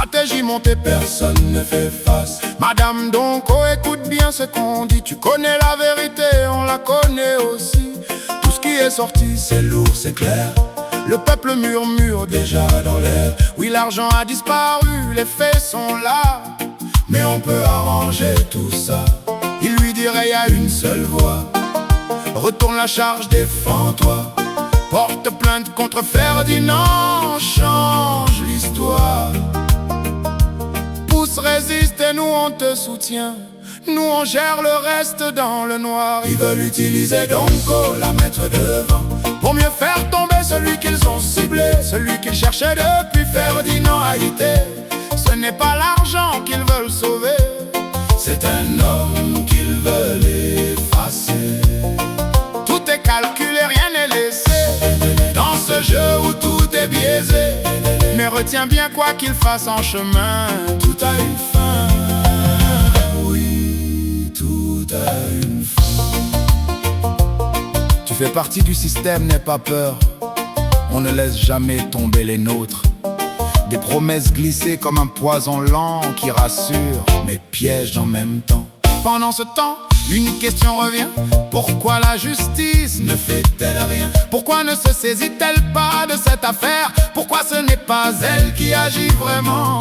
stratégie montée, personne ne fait face. Madame Donko, écoute bien ce qu'on dit. Tu connais la vérité, on la connaît aussi. Tout ce qui est sorti, c'est lourd, c'est clair. Le peuple murmure déjà dans l'air. Oui, l'argent a disparu, les faits sont là, mais on peut arranger tout ça. Il lui dirait, y a une seule voie. Retourne la charge, défends-toi. Porte plainte contre Ferdinand, change l'histoire. Pousse, résiste et nous on te soutient. Nous on gère le reste dans le noir. Ils veulent utiliser Donko, la mettre devant, pour mieux faire tomber celui qu'ils ont ciblé, celui qu'ils cherchaient depuis Ferdinand Haïté. Ce n'est pas l'argent qu'ils veulent sauver, c'est un homme qu'ils veulent effacer. Tout est calculé, rien n'est laissé dans ce jeu où tout est biaisé. Mais retiens bien, quoi qu'il fasse en chemin, tout a une fin. Oui, tout a une fin. Tu fais partie du système, n'aie pas peur. On ne laisse jamais tomber les nôtres. Des promesses glissées comme un poison lent qui rassure, mais piège en même temps. Pendant ce temps, une question revient. Pourquoi la justice ne fait-elle rien? Pourquoi ne se saisit-elle pas de cette affaire? Pourquoi ce n'est pas elle qui agit vraiment,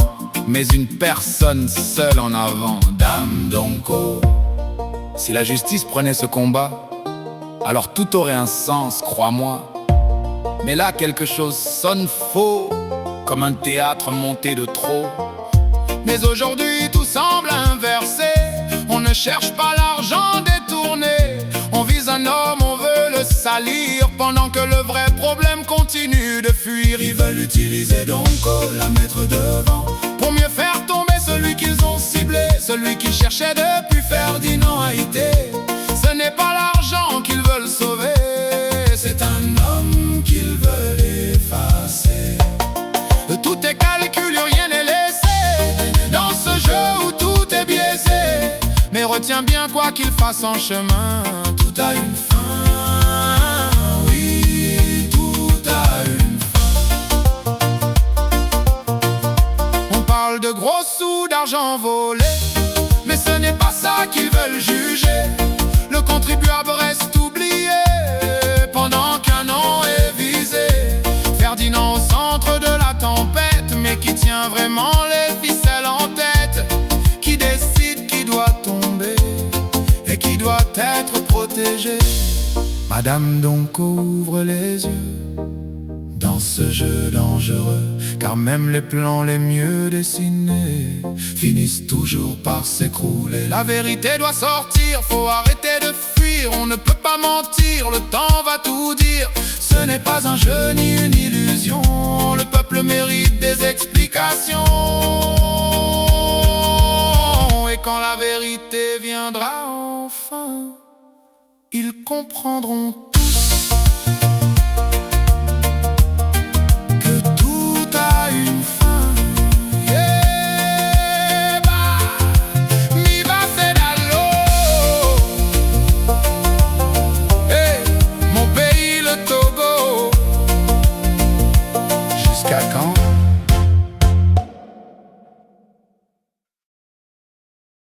mais une personne seule en avant, Dame Donko? Si la justice prenait ce combat, alors tout aurait un sens, crois-moi. Mais là, quelque chose sonne faux, comme un théâtre monté de trop. Mais aujourd'hui, tout semble inversé. On ne cherche pas l'argent détourné. On vise un homme, on veut le salir, pendant que le vrai problème continue de fuir. Ils veulent utiliser Donko, la mettre devant, pour mieux faire tomber celui qu'ils ont ciblé, celui qu'ils cherchaient depuis Ferdinand Haïté. Ce n'est pas l'argent qu'ils veulent sauver, c'est un homme qu'ils veulent effacer. Tout est calculé, rien n'est laissé dans ce jeu où tout est biaisé. Mais retiens bien, quoi qu'il fasse en chemin, tout a une fin. Oui, tout a une fin. On parle de gros sous, d'argent volé, mais ce n'est pas ça qu'ils veulent juger. Le contribuable reste oublié pendant qu'un nom est visé. Ferdinand au centre de la tempête, mais qui tient vraiment les ficelles en tête, qui décide qui doit tomber et qui doit être protégé. Madame Donko ouvre les yeux dans ce jeu dangereux, car même les plans les mieux dessinés finissent toujours par s'écrouler. La vérité doit sortir, faut arrêter de fuir. On ne peut pas mentir, le temps va tout dire. Ce n'est pas un jeu ni une illusion. Le peuple mérite des explications. Et quand la vérité viendra enfin, ils comprendront